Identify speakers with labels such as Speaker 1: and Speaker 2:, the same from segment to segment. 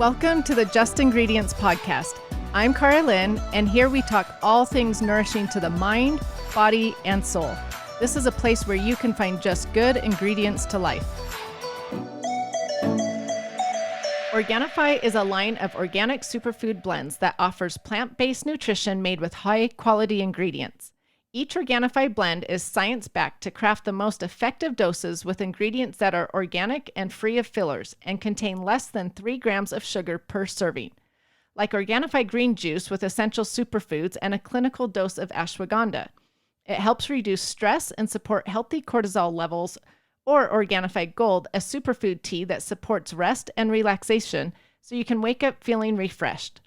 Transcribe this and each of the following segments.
Speaker 1: Welcome to the Just Ingredients podcast. I'm Cara Lynn, and here we talk all things nourishing to the mind, body, and soul. This is a place where you can find just good ingredients to life. Organifi is a line of organic superfood blends that offers plant-based nutrition made with high-quality ingredients. Each Organifi blend is science-backed to craft the most effective doses with ingredients that are organic and free of fillers and contain less than 3 grams of sugar per serving. Like Organifi green juice with essential superfoods and a clinical dose of ashwagandha. It helps reduce stress and support healthy cortisol levels, or Organifi Gold, a superfood tea that supports rest and relaxation so you can wake up feeling refreshed.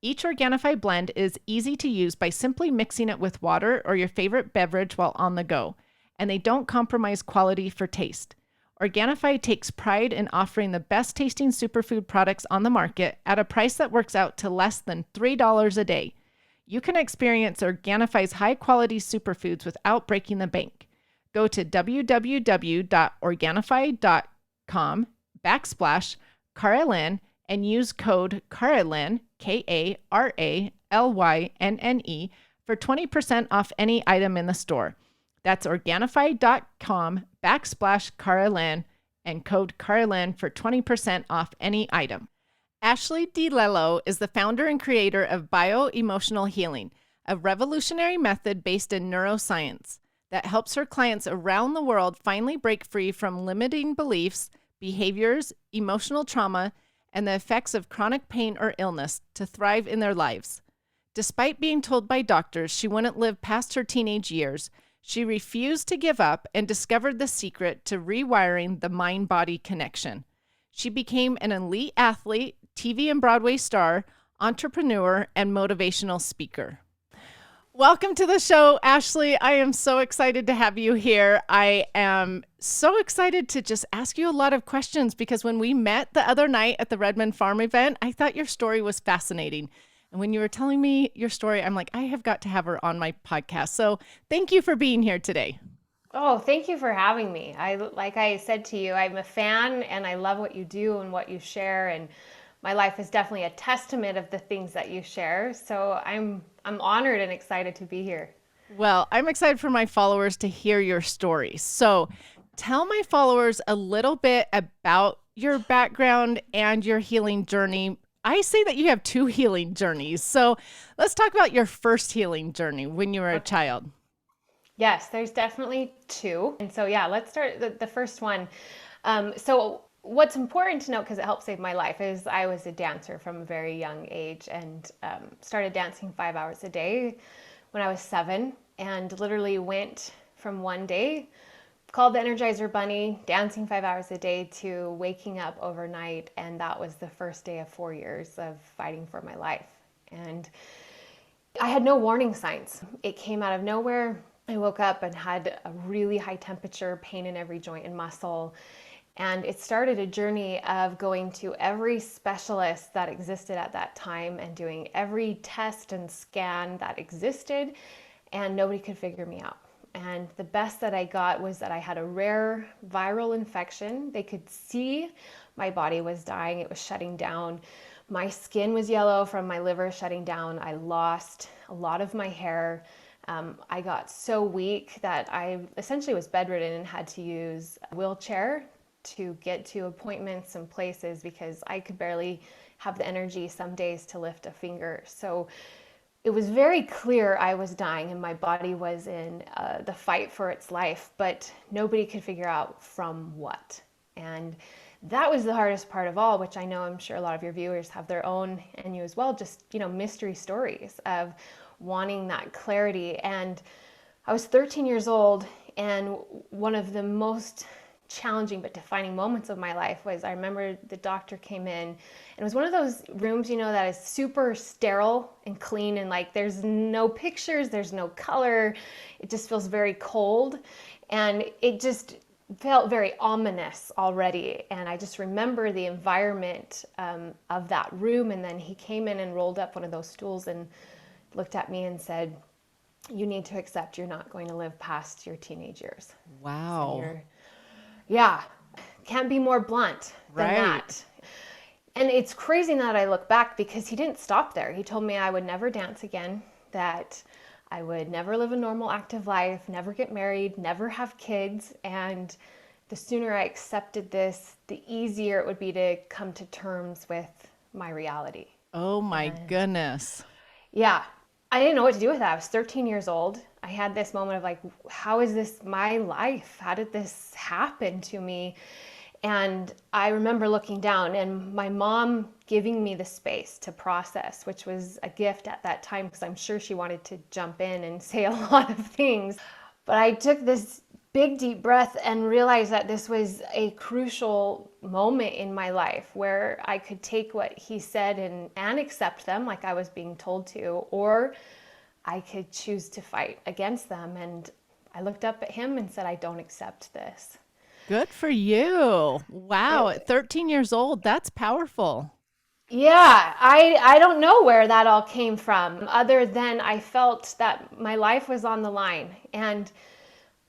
Speaker 1: Each Organifi blend is easy to use by simply mixing it with water or your favorite beverage while on the go, and they don't compromise quality for taste. Organifi takes pride in offering the best tasting superfood products on the market at a price that works out to less than $3 a day. You can experience Organifi's high-quality superfoods without breaking the bank. Go to www.organifi.com/Caralyn and use code Caralyn, Karalynne, for 20% off any item in the store. That's Organifi.com/Caralyn and code Caralyn for 20% off any item. Ashleigh Di Lello is the founder and creator of Bio-Emotional Healing, a revolutionary method based in neuroscience that helps her clients around the world finally break free from limiting beliefs, behaviors, emotional trauma, and the effects of chronic pain or illness to thrive in their lives. Despite being told by doctors she wouldn't live past her teenage years, she refused to give up and discovered the secret to rewiring the mind-body connection. She became an elite athlete, TV and Broadway star, entrepreneur, and motivational speaker. Welcome to the show, Ashleigh. I am so excited to have you here. I am so excited to just ask you a lot of questions because when we met the other night at the Redmond Farm event, I thought your story was fascinating. And when you were telling me your story, I'm like, I have got to have her on my podcast. So thank you for being here today.
Speaker 2: Oh, thank you for having me. Like I said to you, I'm a fan and I love what you do and what you share. And my life is definitely a testament of the things that you share. So I'm honored and excited to be here.
Speaker 1: Well, I'm excited for my followers to hear your story. So tell my followers a little bit about your background and your healing journey. I say that you have 2 healing journeys. So let's talk about your first healing journey when you were a child.
Speaker 2: Yes, there's definitely 2. And so, yeah, let's start the first one. So what's important to note, because it helped save my life, is I was a dancer from a very young age and started dancing 5 hours a day when I was 7 and literally went from one day, called the Energizer Bunny, dancing 5 hours a day, to waking up overnight. And that was the first day of 4 years of fighting for my life. And I had no warning signs. It came out of nowhere. I woke up and had a really high temperature, pain in every joint and muscle. And it started a journey of going to every specialist that existed at that time and doing every test and scan that existed, and nobody could figure me out. And the best that I got was that I had a rare viral infection. They could see my body was dying. It was shutting down. My skin was yellow from my liver shutting down. I lost a lot of my hair. I got so weak that I essentially was bedridden and had to use a wheelchair to get to appointments and places because I could barely have the energy some days to lift a finger. So it was very clear I was dying and my body was in the fight for its life, but nobody could figure out from what. And that was the hardest part of all, which I know I'm sure a lot of your viewers have their own, and you as well, just, mystery stories of wanting that clarity. And I was 13 years old, and one of the most challenging but defining moments of my life was I remember the doctor came in, and it was one of those rooms, that is super sterile and clean, and like there's no pictures, there's no color, it just feels very cold, and it just felt very ominous already. And I just remember the environment of that room. And then he came in and rolled up one of those stools and looked at me and said, "You need to accept you're not going to live past your teenage years."
Speaker 1: Wow.
Speaker 2: So yeah, can't be more blunt than that. And it's crazy now that I look back because he didn't stop there. He told me I would never dance again, that I would never live a normal, active life, never get married, never have kids. And the sooner I accepted this, the easier it would be to come to terms with my reality.
Speaker 1: Oh my
Speaker 2: And
Speaker 1: goodness.
Speaker 2: yeah, I didn't know what to do with that. I was 13 years old. I had this moment of like, how is this my life? How did this happen to me? And I remember looking down and my mom giving me the space to process, which was a gift at that time because I'm sure she wanted to jump in and say a lot of things. But I took this big deep breath and realized that this was a crucial moment in my life where I could take what he said and accept them like I was being told to, or I could choose to fight against them. And I looked up at him and said, I don't accept this.
Speaker 1: Good for you. Wow. At
Speaker 2: It,
Speaker 1: 13 years old, that's powerful.
Speaker 2: yeah, I don't know where that all came from, other than I felt that my life was on the line. And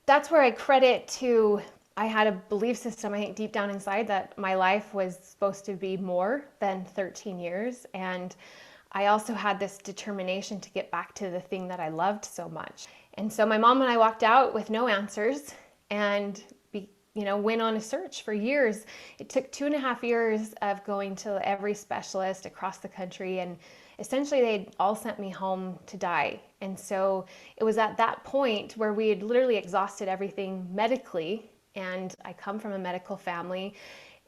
Speaker 2: that's where I credit to, I had a belief system, I think deep down inside, that my life was supposed to be more than 13 years. And I also had this determination to get back to the thing that I loved so much. And so my mom and I walked out with no answers and went on a search for years. It took 2.5 years of going to every specialist across the country, and essentially they all sent me home to die. And so it was at that point where we had literally exhausted everything medically, and I come from a medical family.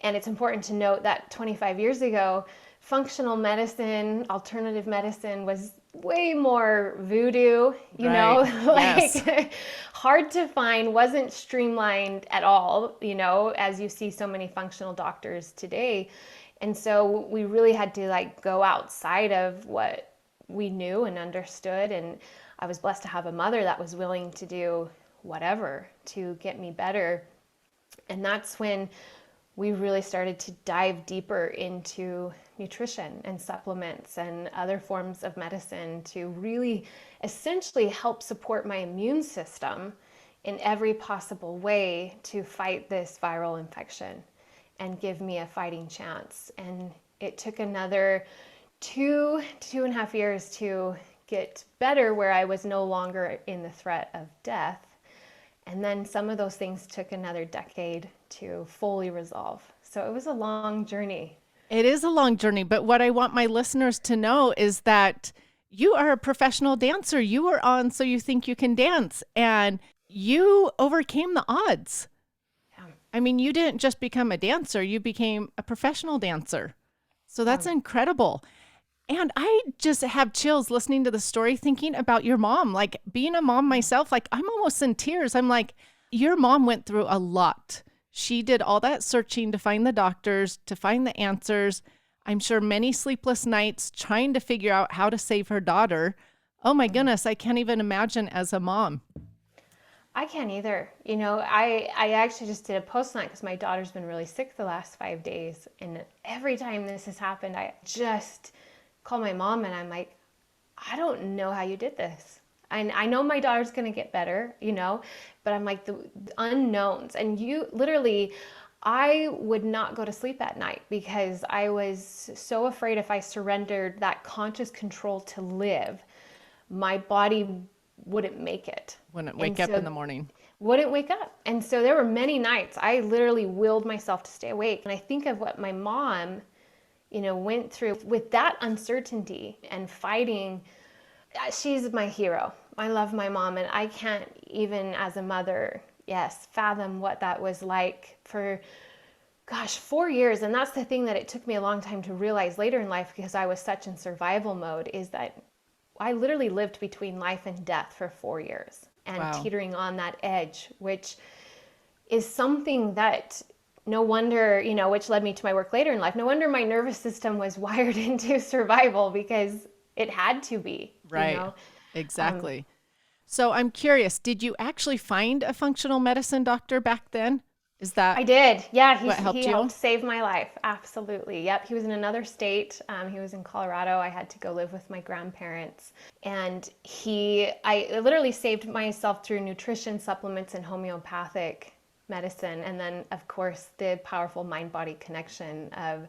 Speaker 2: And it's important to note that 25 years ago, functional medicine, alternative medicine was way more voodoo,
Speaker 1: Right. Yes.
Speaker 2: like hard to find, wasn't streamlined at all, as you see so many functional doctors today. And so we really had to like go outside of what we knew and understood. And I was blessed to have a mother that was willing to do whatever to get me better. And that's when we really started to dive deeper into nutrition and supplements and other forms of medicine to really essentially help support my immune system in every possible way to fight this viral infection and give me a fighting chance. And it took another 2.5 years to get better, where I was no longer in the threat of death. And then some of those things took another decade to fully resolve. So it was a long journey.
Speaker 1: It is a long journey, but what I want my listeners to know is that you are a professional dancer. You were on So You Think You Can Dance, and you overcame the odds.
Speaker 2: Yeah.
Speaker 1: I mean, you didn't just become a dancer, you became a professional dancer. So that's
Speaker 2: Yeah.
Speaker 1: incredible. And I just have chills listening to the story, thinking about your mom. Like being a mom myself, like I'm almost in tears. I'm like, your mom went through a lot. She did all that searching to find the doctors, to find the answers. I'm sure many sleepless nights trying to figure out how to save her daughter. Oh my goodness, I can't even imagine as a mom.
Speaker 2: I can't either. I actually just did a post on it because my daughter's been really sick the last 5 days. And every time this has happened, I just call my mom and I'm like, I don't know how you did this. And I know my daughter's going to get better, but I'm like the unknowns. And you literally, I would not go to sleep at night because I was so afraid if I surrendered that conscious control to live, my body wouldn't make it.
Speaker 1: Wouldn't
Speaker 2: And
Speaker 1: wake up in
Speaker 2: so
Speaker 1: the morning.
Speaker 2: wouldn't wake up. And so there were many nights I literally willed myself to stay awake. And I think of what my mom, went through with that uncertainty and fighting. She's my hero. I love my mom, and I can't even as a mother, yes, fathom what that was like for, gosh, 4 years. And that's the thing that it took me a long time to realize later in life, because I was such in survival mode, is that I literally lived between life and death for 4 years and
Speaker 1: Wow.
Speaker 2: teetering on that edge, which is something that no wonder, which led me to my work later in life. No wonder my nervous system was wired into survival, because it had to be,
Speaker 1: Right. Exactly. So I'm curious, did you actually find a functional medicine doctor back then? Is
Speaker 2: I
Speaker 1: that
Speaker 2: did. Yeah,
Speaker 1: what
Speaker 2: he
Speaker 1: helped
Speaker 2: helped
Speaker 1: you?
Speaker 2: save my life. Absolutely. Yep. He was in another state. He was in Colorado. I had to go live with my grandparents. And I literally saved myself through nutrition, supplements, and homeopathic medicine. And then, of course, the powerful mind body connection of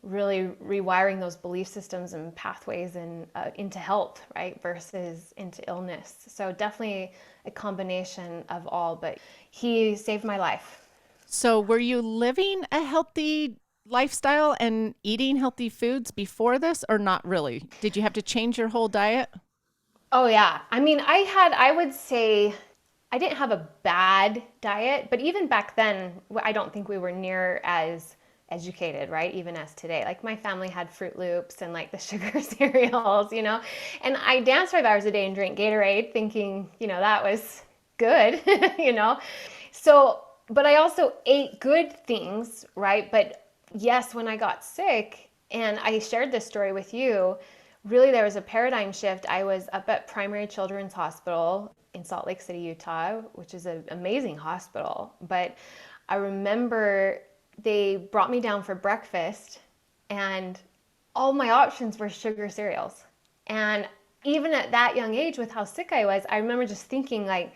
Speaker 2: really rewiring those belief systems and pathways and into health, right, versus into illness. So definitely a combination of all, but he saved my life.
Speaker 1: So, were you living a healthy lifestyle and eating healthy foods before this, or not really? Did you have to change your whole diet?
Speaker 2: Oh yeah. I mean, I would say I didn't have a bad diet, but even back then, I don't think we were near as educated, right? Even as today. Like my family had Fruit Loops and like the sugar cereals, and I danced 5 hours a day and drank Gatorade thinking, that was good, you know? So, but I also ate good things, right? But yes, when I got sick, and I shared this story with you, really there was a paradigm shift. I was up at Primary Children's Hospital in Salt Lake City, Utah, which is an amazing hospital. But I remember they brought me down for breakfast and all my options were sugar cereals. And even at that young age with how sick I was, I remember just thinking like,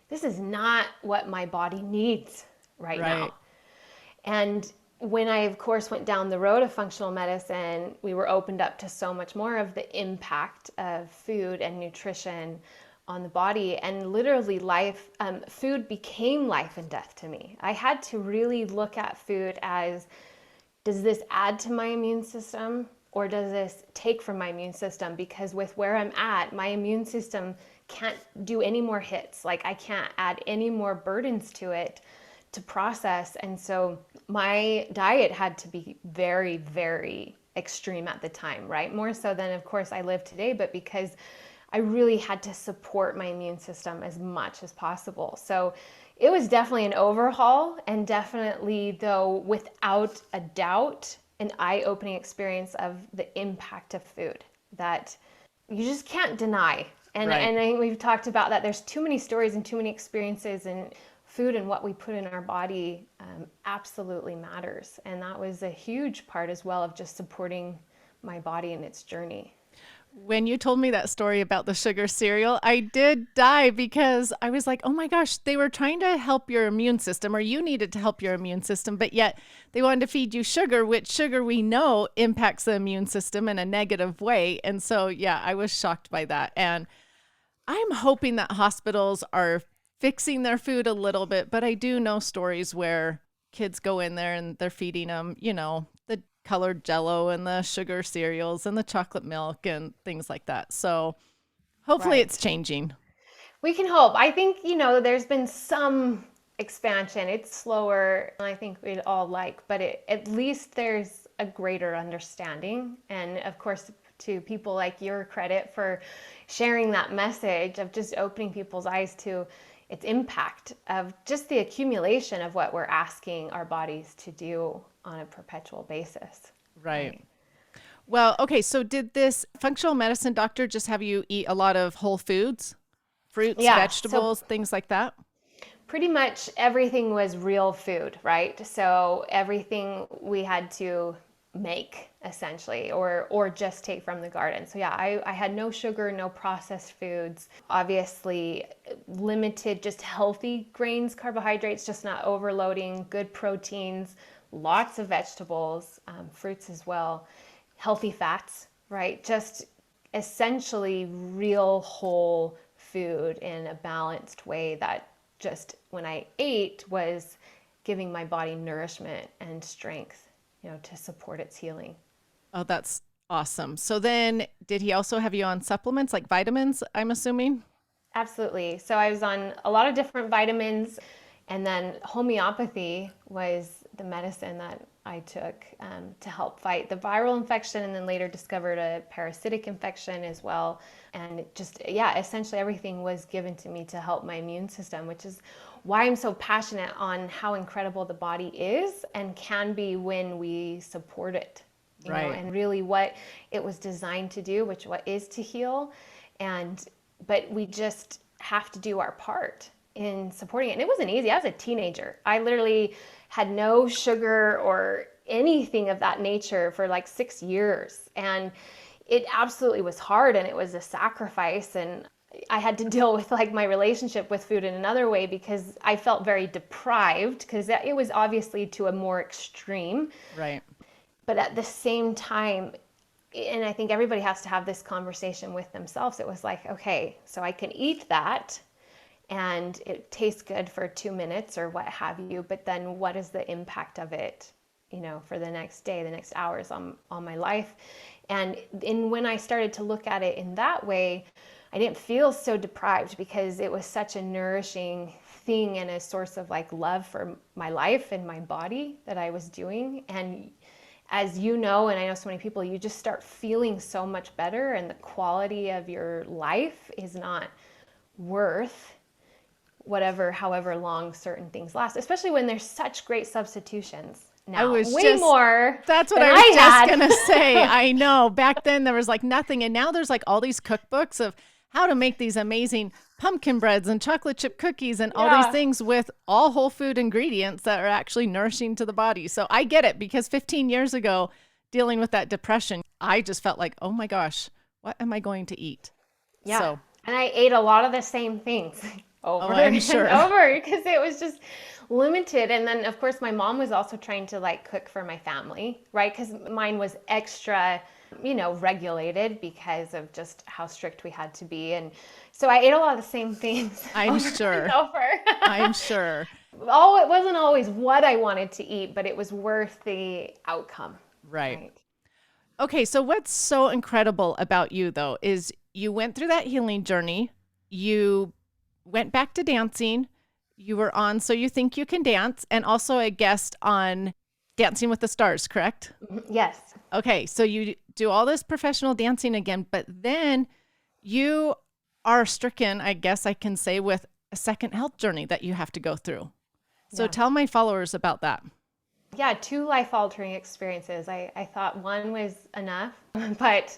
Speaker 2: this is not what my body needs right
Speaker 1: Right.
Speaker 2: now. And when I, of course, went down the road of functional medicine, we were opened up to so much more of the impact of food and nutrition on the body. And literally, food became life and death to me. I had to really look at food as, does this add to my immune system or does this take from my immune system? Because with where I'm at, my immune system can't do any more hits. Like I can't add any more burdens to it to process. And so my diet had to be very, very extreme at the time, right? More so than, of course, I live today, but because I really had to support my immune system as much as possible. So it was definitely an overhaul, and definitely, though, without a doubt, an eye-opening experience of the impact of food that you just can't deny. And
Speaker 1: Right.
Speaker 2: I think we've talked about that. There's too many stories and too many experiences, and food and what we put in our body absolutely matters. And that was a huge part as well of just supporting my body in its journey.
Speaker 1: When you told me that story about the sugar cereal, I did die because I was like, oh my gosh, they were trying to help your immune system, or you needed to help your immune system, but yet they wanted to feed you sugar, which sugar we know impacts the immune system in a negative way. And so, yeah, I was shocked by that. And I'm hoping that hospitals are fixing their food a little bit, but I do know stories where kids go in there and they're feeding them, the colored jello and the sugar cereals and the chocolate milk and things like that. So hopefully it's
Speaker 2: Right.
Speaker 1: changing.
Speaker 2: We can hope. I think, there's been some expansion. It's slower than I think we'd all like, but at least there's a greater understanding. And of course, to people like your credit for sharing that message of just opening people's eyes to its impact of just the accumulation of what we're asking our bodies to do on a perpetual basis.
Speaker 1: Right.
Speaker 2: Right.
Speaker 1: Well, okay. So did this functional medicine doctor just have you eat a lot of whole foods, fruits,
Speaker 2: Yeah. So
Speaker 1: vegetables, things like that?
Speaker 2: pretty much everything was real food, right? So everything we had to make essentially or just take from the garden. So yeah, I had no sugar, no processed foods, obviously limited, just healthy grains, carbohydrates, just not overloading, good proteins, lots of vegetables, fruits as well, healthy fats, right? Just essentially real whole food in a balanced way that just when I ate was giving my body nourishment and strength, to support its healing.
Speaker 1: Oh, that's awesome. So then did he also have you on supplements like vitamins, I'm assuming?
Speaker 2: Absolutely. So I was on a lot of different vitamins, and then homeopathy was the medicine that I took to help fight the viral infection, and then later discovered a parasitic infection as well. And it just, yeah, essentially everything was given to me to help my immune system, which is why I'm so passionate on how incredible the body is and can be when we support it,
Speaker 1: Right.
Speaker 2: and really what it was designed to do, which what is to heal. But we just have to do our part in supporting it. And it wasn't easy. I was a teenager. I literally had no sugar or anything of that nature for like 6 years. And it absolutely was hard, and it was a sacrifice. And I had to deal with like my relationship with food in another way because I felt very deprived because it was obviously to a more extreme.
Speaker 1: Right.
Speaker 2: But at the same time, and I think everybody has to have this conversation with themselves, it was like, okay, so I can eat that and it tastes good for 2 minutes or what have you, but then what is the impact of it, for the next day, the next hours on my life? And when I started to look at it in that way, I didn't feel so deprived because it was such a nourishing thing and a source of like love for my life and my body that I was doing. And as you know, and I know so many people, you just start feeling so much better, and the quality of your life is not worth however long certain things last, especially when there's such great substitutions now. Way more.
Speaker 1: That's what
Speaker 2: than
Speaker 1: I was just
Speaker 2: had.
Speaker 1: going to say. I know. Back then there was like nothing. And now there's like all these cookbooks of how to make these amazing pumpkin breads and chocolate chip cookies and all these things with all whole food ingredients that are actually nourishing to the body. So I get it, because 15 years ago, dealing with that depression, I just felt like, oh my gosh, what am I going to eat?
Speaker 2: Yeah.
Speaker 1: So,
Speaker 2: and I ate a lot of the same things over
Speaker 1: I'm
Speaker 2: and
Speaker 1: sure.
Speaker 2: over because it was just limited. And then, of course, my mom was also trying to like cook for my family, right? Because mine was extra, regulated because of just how strict we had to be. And so I ate a lot of the same things.
Speaker 1: I'm
Speaker 2: over
Speaker 1: sure.
Speaker 2: and over.
Speaker 1: I'm sure.
Speaker 2: It wasn't always what I wanted to eat, but it was worth the outcome.
Speaker 1: Right. Okay, so what's so incredible about you, though, is you went through that healing journey. You went back to dancing. You were on So You Think You Can Dance, and also a guest on Dancing with the Stars, correct?
Speaker 2: Yes.
Speaker 1: Okay, so you do all this professional dancing again, but then you are stricken, I guess I can say, with a second health journey that you have to go through. So tell my followers about that.
Speaker 2: Yeah, 2 life-altering experiences. I thought one was enough, but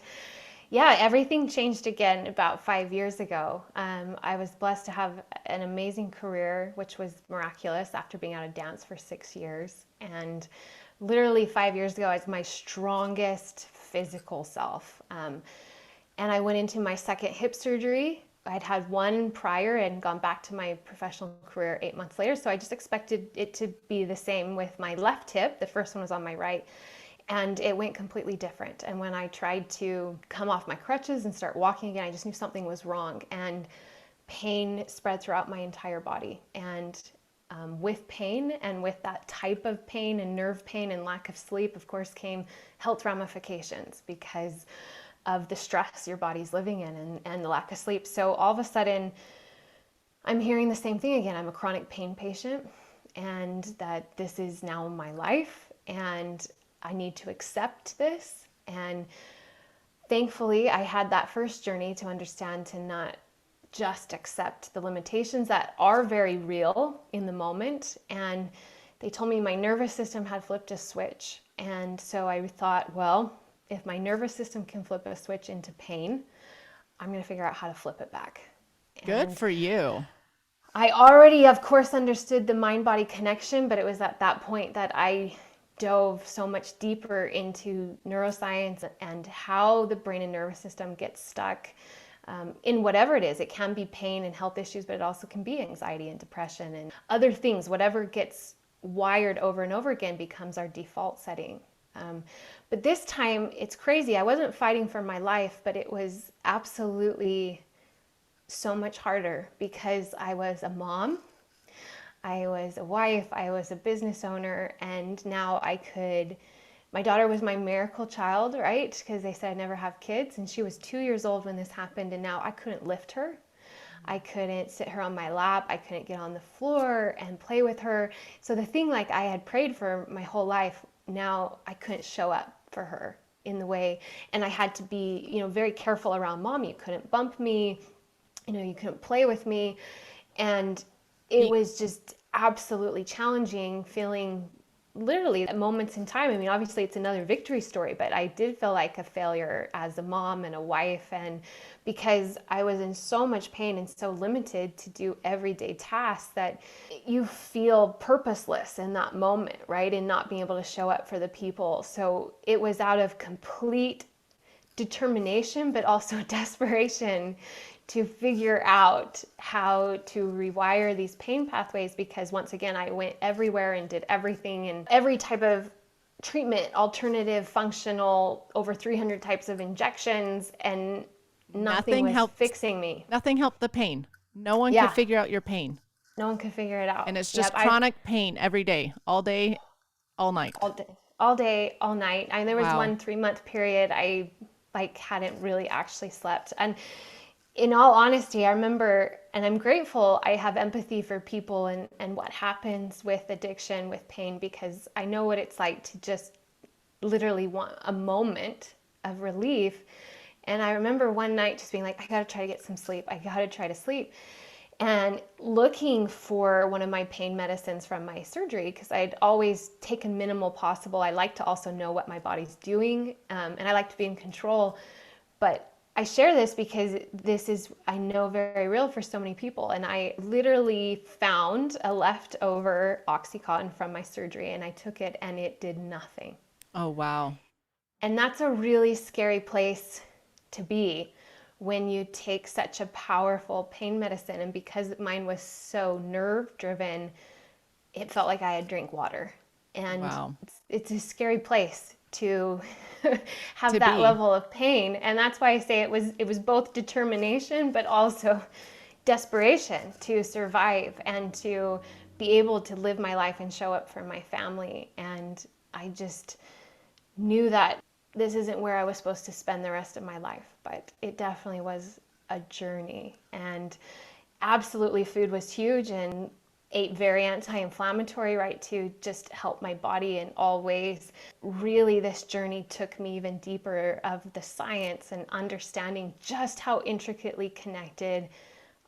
Speaker 2: yeah, everything changed again about 5 years ago. I was blessed to have an amazing career, which was miraculous after being out of dance for 6 years. And literally 5 years ago, I was my strongest physical self. And I went into my second hip surgery. I'd had one prior and gone back to my professional career 8 months later. So I just expected it to be the same with my left hip. The first one was on my right. And it went completely different. And when I tried to come off my crutches and start walking again, I just knew something was wrong. And pain spread throughout my entire body. And with pain, and with that type of pain and nerve pain and lack of sleep, of course, came health ramifications because of the stress your body's living in and the lack of sleep. So all of a sudden, I'm hearing the same thing again. I'm a chronic pain patient, and that this is now my life, and I need to accept this. And thankfully, I had that first journey to understand to not just accept the limitations that are very real in the moment. And they told me my nervous system had flipped a switch. And so I thought, well, if my nervous system can flip a switch into pain, I'm going to figure out how to flip it back.
Speaker 1: Good for you.
Speaker 2: I already, of course, understood the mind-body connection, but it was at that point that I dove so much deeper into neuroscience and how the brain and nervous system gets stuck in whatever it is. It can be pain and health issues, but it also can be anxiety and depression and other things. Whatever gets wired over and over again becomes our default setting. But this time, it's crazy. I wasn't fighting for my life, but it was absolutely so much harder because I was a mom, I was a wife, I was a business owner, and now my daughter was my miracle child, right? Because they said I'd never have kids, and she was 2 years old when this happened, and now I couldn't lift her. I couldn't sit her on my lap. I couldn't get on the floor and play with her. So the thing like I had prayed for my whole life, now I couldn't show up for her in the way, and I had to be, very careful around mom. You couldn't bump me, you couldn't play with me, and it was just absolutely challenging, feeling literally at moments in time. I mean, obviously it's another victory story, but I did feel like a failure as a mom and a wife, and because I was in so much pain and so limited to do everyday tasks that you feel purposeless in that moment, right? And not being able to show up for the people. So it was out of complete determination, but also desperation to figure out how to rewire these pain pathways, because once again, I went everywhere and did everything and every type of treatment, alternative, functional, over 300 types of injections, and nothing
Speaker 1: Nothing
Speaker 2: was
Speaker 1: helped.
Speaker 2: fixing me.
Speaker 1: Nothing helped the pain. No one could
Speaker 2: Yeah,
Speaker 1: figure out your pain.
Speaker 2: no one could figure it out.
Speaker 1: And it's
Speaker 2: Yep,
Speaker 1: just chronic pain every day, all night.
Speaker 2: all day, all night. There was
Speaker 1: Wow.
Speaker 2: one 3-month period I like hadn't really actually slept. And in all honesty, I remember, and I'm grateful, I have empathy for people and what happens with addiction, with pain, because I know what it's like to just literally want a moment of relief. And I remember one night just being like, I gotta try to get some sleep. I gotta try to sleep. And looking for one of my pain medicines from my surgery, because I'd always taken minimal possible. I like to also know what my body's doing, and I like to be in control. But I share this because this is, I know, very real for so many people. And I literally found a leftover Oxycontin from my surgery, and I took it, and it did nothing.
Speaker 1: Oh, wow.
Speaker 2: And that's a really scary place to be when you take such a powerful pain medicine. And because mine was so nerve driven, it felt like I had drank water. And
Speaker 1: Wow.
Speaker 2: it's a scary place to have
Speaker 1: To
Speaker 2: that
Speaker 1: be.
Speaker 2: level of pain. And that's why I say it was both determination, but also desperation to survive and to be able to live my life and show up for my family. And I just knew that this isn't where I was supposed to spend the rest of my life, but it definitely was a journey. And absolutely, food was huge, and ate very anti-inflammatory, right, to just help my body in all ways. Really, this journey took me even deeper of the science and understanding just how intricately connected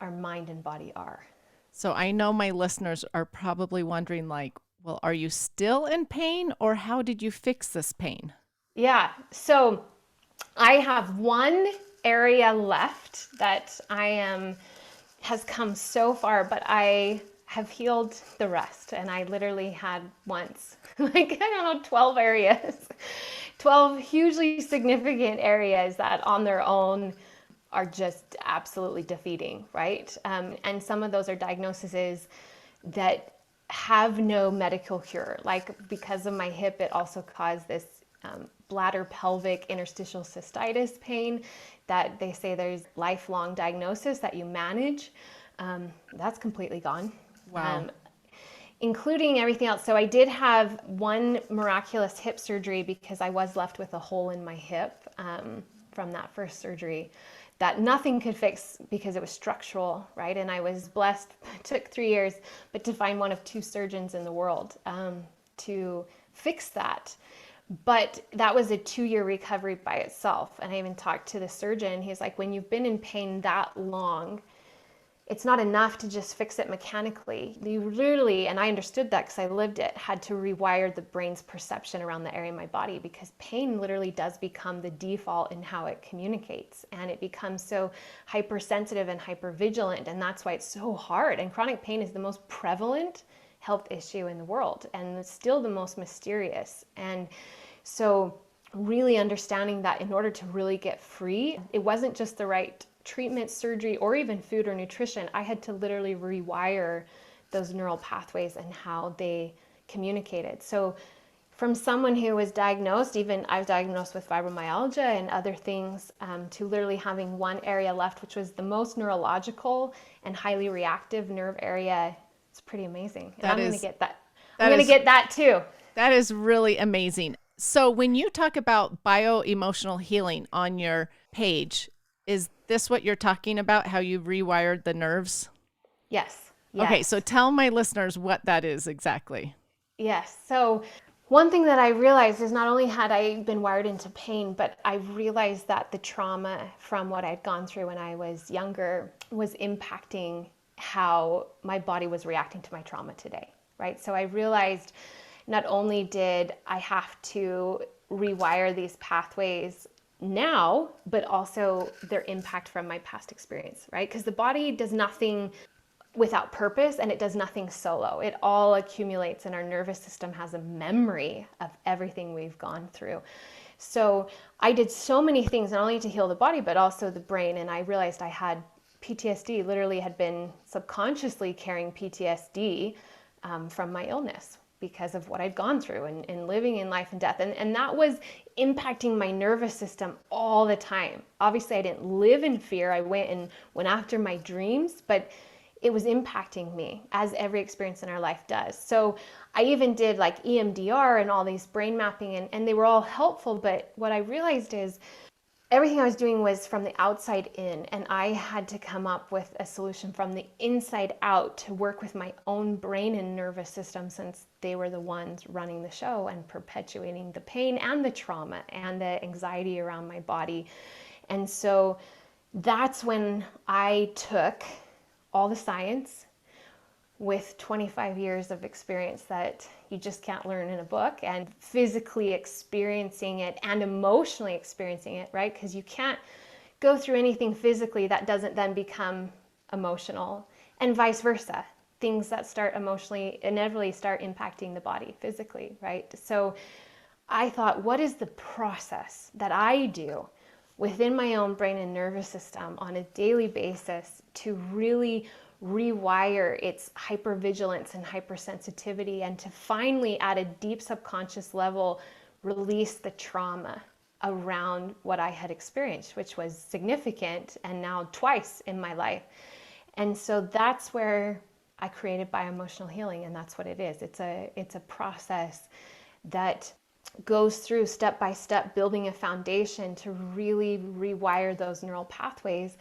Speaker 2: our mind and body are.
Speaker 1: So I know my listeners are probably wondering, like, well, are you still in pain or how did you fix this pain?
Speaker 2: Yeah, so I have one area left that I am has come so far, but I have healed the rest. And I literally had once, like, I don't know, 12 areas, 12 hugely significant areas that on their own are just absolutely defeating, right? And some of those are diagnoses that have no medical cure. Like, because of my hip, it also caused this bladder pelvic interstitial cystitis pain that they say there's lifelong diagnosis that you manage. That's completely gone.
Speaker 1: Wow.
Speaker 2: Including everything else. So I did have one miraculous hip surgery because I was left with a hole in my hip from that first surgery that nothing could fix because it was structural, right? And I was blessed, it took 3 years, but to find one of 2 surgeons in the world to fix that. But that was a 2-year recovery by itself. And I even talked to the surgeon. He's like, when you've been in pain that long, it's not enough to just fix it mechanically. You literally, and I understood that because I lived it, had to rewire the brain's perception around the area of my body, because pain literally does become the default in how it communicates. And it becomes so hypersensitive and hypervigilant. And that's why it's so hard. And chronic pain is the most prevalent health issue in the world, and it's still the most mysterious. And so really understanding that in order to really get free, it wasn't just the right treatment, surgery, or even food or nutrition. I had to literally rewire those neural pathways and how they communicated. So from someone who was diagnosed, even I was diagnosed with fibromyalgia and other things, to literally having one area left, which was the most neurological and highly reactive nerve area. It's pretty amazing. And I'm going to get that. I'm going to get that too.
Speaker 1: That is really amazing. So when you talk about bio-emotional healing on your page, is this what you're talking about, how you rewired the nerves?
Speaker 2: Yes.
Speaker 1: Okay, so tell my listeners what that is exactly.
Speaker 2: Yes. So one thing that I realized is not only had I been wired into pain, but I realized that the trauma from what I'd gone through when I was younger was impacting how my body was reacting to my trauma today, right? So I realized not only did I have to rewire these pathways now, but also their impact from my past experience, right? Because the body does nothing without purpose, and it does nothing solo. It all accumulates, and our nervous system has a memory of everything we've gone through. So I did so many things, not only to heal the body, but also the brain. And I realized I had PTSD, literally had been subconsciously carrying PTSD from my illness, because of what I'd gone through and living in life and death. And that was impacting my nervous system all the time. Obviously, I didn't live in fear. I went after my dreams, but it was impacting me, as every experience in our life does. So I even did like EMDR and all these brain mapping, and they were all helpful. But what I realized is everything I was doing was from the outside in, and I had to come up with a solution from the inside out to work with my own brain and nervous system, since they were the ones running the show and perpetuating the pain and the trauma and the anxiety around my body. And so that's when I took all the science with 25 years of experience that you just can't learn in a book, and physically experiencing it and emotionally experiencing it, right? Because you can't go through anything physically that doesn't then become emotional, and vice versa. Things that start emotionally inevitably start impacting the body physically, right? So I thought, what is the process that I do within my own brain and nervous system on a daily basis to really rewire its hypervigilance and hypersensitivity, and to finally, at a deep subconscious level, release the trauma around what I had experienced, which was significant and now twice in my life. And so that's where I created bioemotional healing, and that's what it is. It's a process that goes through step by step, building a foundation to really rewire those neural pathways.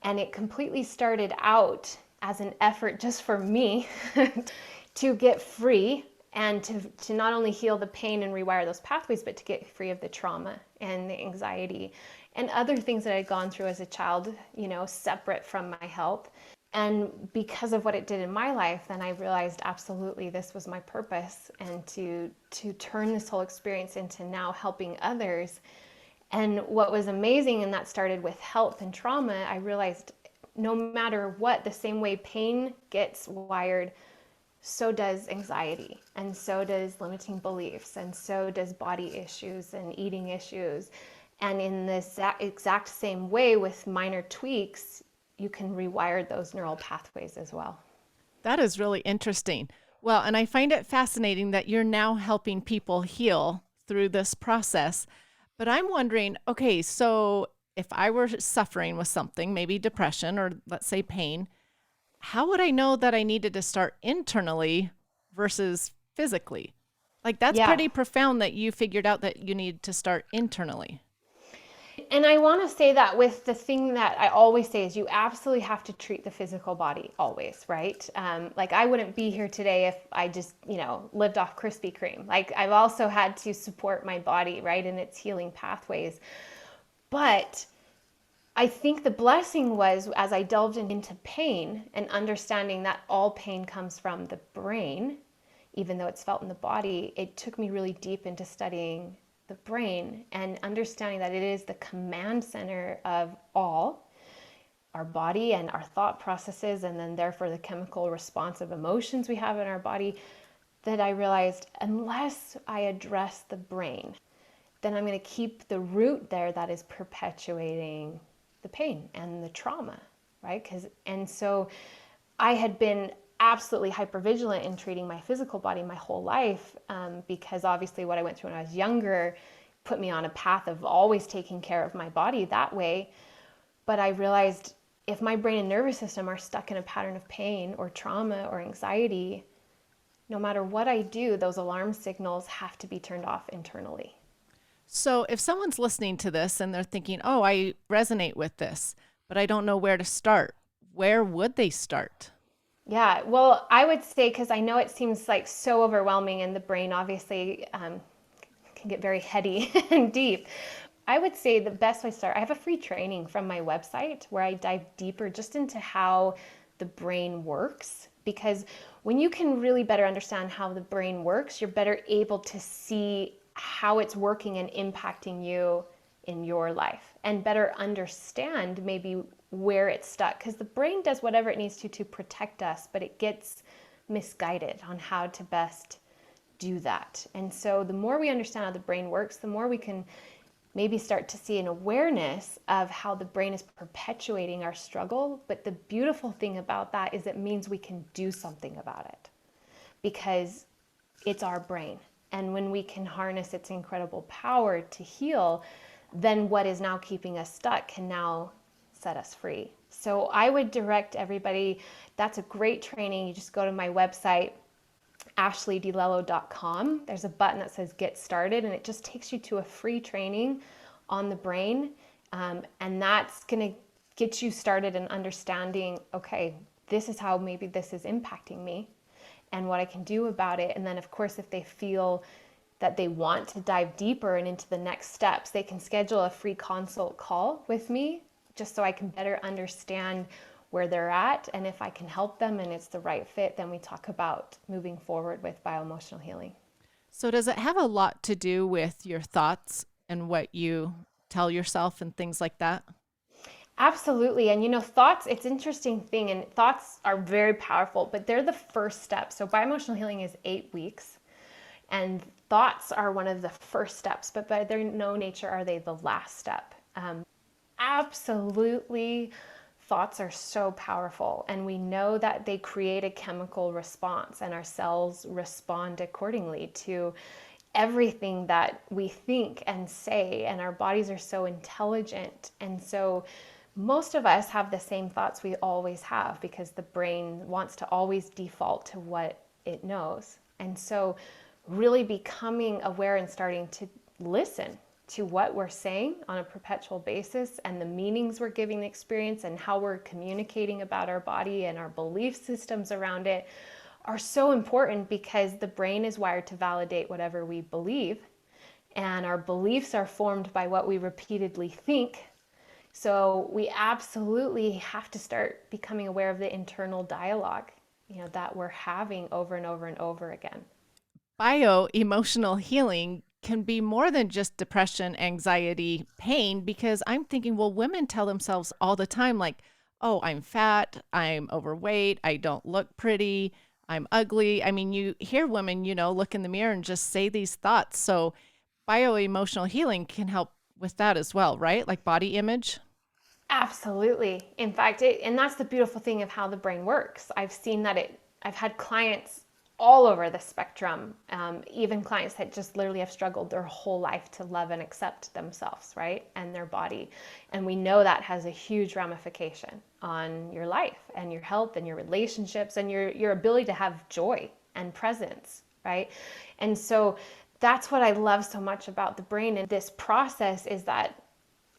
Speaker 2: And it completely started out as an effort just for me to get free, and to not only heal the pain and rewire those pathways, but to get free of the trauma and the anxiety and other things that I'd gone through as a child, separate from my health. And because of what it did in my life, then I realized absolutely this was my purpose, and to turn this whole experience into now helping others. And what was amazing, and that started with health and trauma, I realized no matter what, the same way pain gets wired, so does anxiety, and so does limiting beliefs, and so does body issues and eating issues. And in this exact same way, with minor tweaks, you can rewire those neural pathways as well.
Speaker 1: That is really interesting. Well, and I find it fascinating that you're now helping people heal through this process. But I'm wondering, okay, so if I were suffering with something, maybe depression or let's say pain, how would I know that I needed to start internally versus physically? Like, that's
Speaker 2: Yeah.
Speaker 1: pretty profound that you figured out that you need to start internally.
Speaker 2: And I want to say that with the thing that I always say is you absolutely have to treat the physical body always, right? Like I wouldn't be here today if I just, lived off Krispy Kreme. Like I've also had to support my body, right, in its healing pathways. But I think the blessing was, as I delved into pain and understanding that all pain comes from the brain, even though it's felt in the body, it took me really deep into studying the brain and understanding that it is the command center of all our body and our thought processes, and then therefore the chemical response of emotions we have in our body. That I realized, unless I address the brain, then I'm going to keep the root there that is perpetuating the pain and the trauma, right? And so I had been absolutely hypervigilant in treating my physical body my whole life, because obviously what I went through when I was younger put me on a path of always taking care of my body that way. But I realized if my brain and nervous system are stuck in a pattern of pain or trauma or anxiety, no matter what I do, those alarm signals have to be turned off internally.
Speaker 1: So if someone's listening to this and they're thinking, oh, I resonate with this, but I don't know where to start, where would they start?
Speaker 2: Yeah, well, I would say, because I know it seems like so overwhelming, and the brain obviously can get very heady and deep. I would say the best way to start, I have a free training from my website where I dive deeper just into how the brain works. Because when you can really better understand how the brain works, you're better able to see how it's working and impacting you in your life, and better understand maybe where it's stuck, because the brain does whatever it needs to protect us, but it gets misguided on how to best do that. And so the more we understand how the brain works, the more we can maybe start to see an awareness of how the brain is perpetuating our struggle. But the beautiful thing about that is it means we can do something about it, because It's our brain. And when we can harness its incredible power to heal, then what is now keeping us stuck can now set us free. So I would direct everybody, that's a great training. You just go to my website, ashleighdilello.com. There's a button that says get started, and it just takes you to a free training on the brain. And that's going to get you started in understanding, okay, this is how maybe this is impacting me and what I can do about it. And then, of course, if they feel that they want to dive deeper and into the next steps, they can schedule a free consult call with me just so I can better understand where they're at. And if I can help them and it's the right fit, then we talk about moving forward with bioemotional healing.
Speaker 1: So, does it have a lot to do with your thoughts and what you tell yourself and things like that?
Speaker 2: Absolutely. And thoughts, it's an interesting thing, and thoughts are very powerful, but they're the first step. So bioemotional healing is 8 weeks, and thoughts are one of the first steps, but by their no nature are they the last step. Absolutely, thoughts are so powerful, and we know that they create a chemical response, and our cells respond accordingly to everything that we think and say, and our bodies are so intelligent. And so most of us have the same thoughts we always have because the brain wants to always default to what it knows. And so really becoming aware and starting to listen to what we're saying on a perpetual basis and the meanings we're giving the experience and how we're communicating about our body and our belief systems around it are so important, because the brain is wired to validate whatever we believe, and our beliefs are formed by what we repeatedly think. So we absolutely have to start becoming aware of the internal dialogue, that we're having over and over and over again.
Speaker 1: Bio-emotional healing can be more than just depression, anxiety, pain, because I'm thinking, well, women tell themselves all the time, like, oh, I'm fat, I'm overweight, I don't look pretty, I'm ugly. I mean, you hear women, look in the mirror and just say these thoughts. So bio-emotional healing can help with that as well, right? Like body image.
Speaker 2: Absolutely. In fact, and that's the beautiful thing of how the brain works. I've seen that I've had clients all over the spectrum, even clients that just literally have struggled their whole life to love and accept themselves, right? And their body. And we know that has a huge ramification on your life and your health and your relationships and your ability to have joy and presence, right? And so that's what I love so much about the brain and this process, is that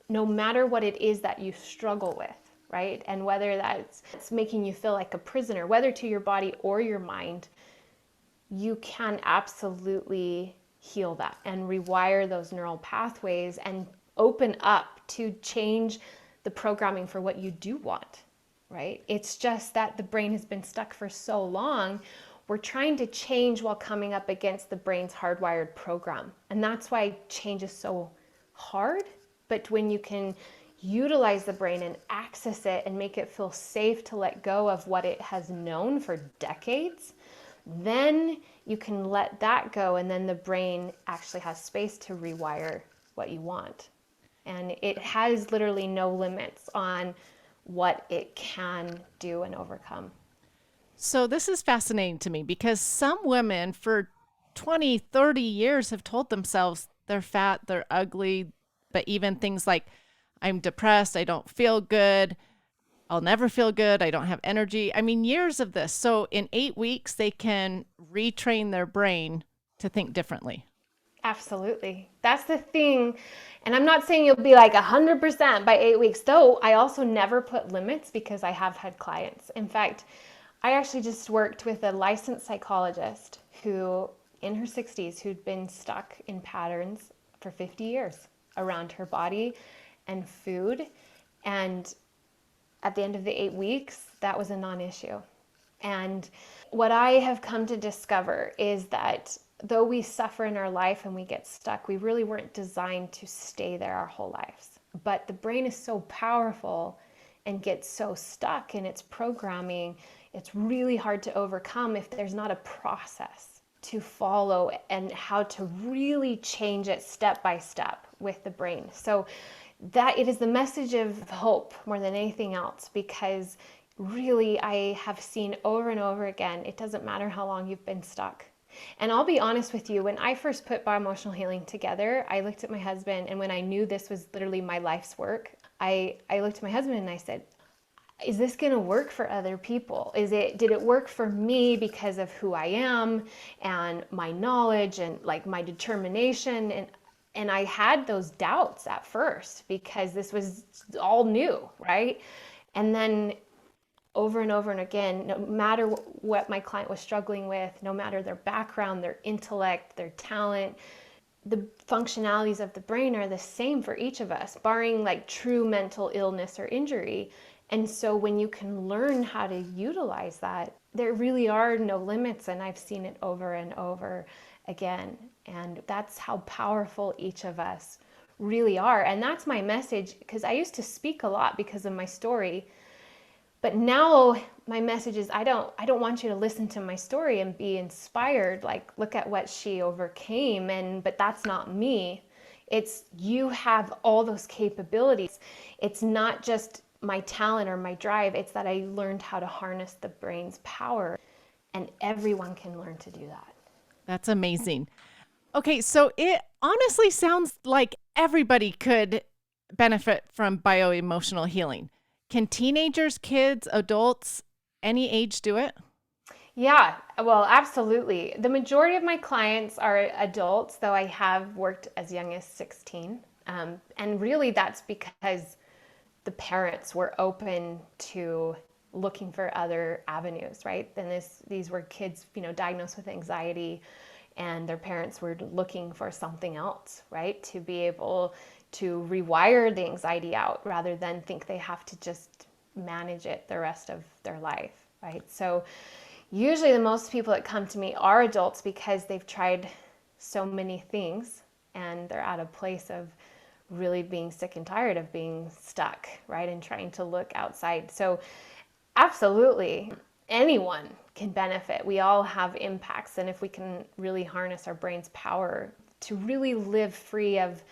Speaker 2: no matter what it is that you struggle with, right? And whether that's making you feel like a prisoner, whether to your body or your mind, you can absolutely heal that and rewire those neural pathways and open up to change the programming for what you do want, right? It's just that the brain has been stuck for so long. We're trying to change while coming up against the brain's hardwired program. And that's why change is so hard. But when you can utilize the brain and access it and make it feel safe to let go of what it has known for decades, then you can let that go, and then the brain actually has space to rewire what you want. And it has literally no limits on what it can do and overcome.
Speaker 1: So this is fascinating to me because some women for 20, 30 years have told themselves they're fat, they're ugly, but even things like, I'm depressed, I don't feel good, I'll never feel good, I don't have energy. I mean, years of this. So in 8 weeks, they can retrain their brain to think differently.
Speaker 2: Absolutely. That's the thing. And I'm not saying you'll be like 100% by 8 weeks, though I also never put limits because I have had clients. In fact, I actually just worked with a licensed psychologist who, in her 60s, who'd been stuck in patterns for 50 years around her body and food. And at the end of the 8 weeks, that was a non-issue. And what I have come to discover is that though we suffer in our life and we get stuck, we really weren't designed to stay there our whole lives. But the brain is so powerful and gets so stuck in its programming, it's really hard to overcome if there's not a process to follow and how to really change it step by step with the brain. So that it is the message of hope more than anything else, because really I have seen over and over again, it doesn't matter how long you've been stuck. And I'll be honest with you, when I first put bioemotional healing together, I looked at my husband, and when I knew this was literally my life's work, I looked at my husband and I said, is this going to work for other people? Did it work for me because of who I am and my knowledge and like my determination? And I had those doubts at first because this was all new, right? And then over and over and again, no matter what my client was struggling with, no matter their background, their intellect, their talent, the functionalities of the brain are the same for each of us, barring like true mental illness or injury. And so when you can learn how to utilize that, there really are no limits. And I've seen it over and over again. And that's how powerful each of us really are. And that's my message, because I used to speak a lot because of my story. But now my message is I don't want you to listen to my story and be inspired, like look at what she overcame, but that's not me. It's you have all those capabilities. It's not just my talent or my drive, it's that I learned how to harness the brain's power, and everyone can learn to do that.
Speaker 1: That's amazing. Okay, so it honestly sounds like everybody could benefit from bioemotional healing. Can teenagers, kids, adults, any age do it?
Speaker 2: Yeah, well, absolutely. The majority of my clients are adults, though I have worked as young as 16. And really, that's because the parents were open to looking for other avenues, right? And these were kids, diagnosed with anxiety, and their parents were looking for something else, right? To be able to rewire the anxiety out rather than think they have to just manage it the rest of their life, right? So usually the most people that come to me are adults because they've tried so many things and they're at a place of really being sick and tired of being stuck, right? And trying to look outside. So absolutely, anyone can benefit. We all have impacts. And if we can really harness our brain's power to really live free of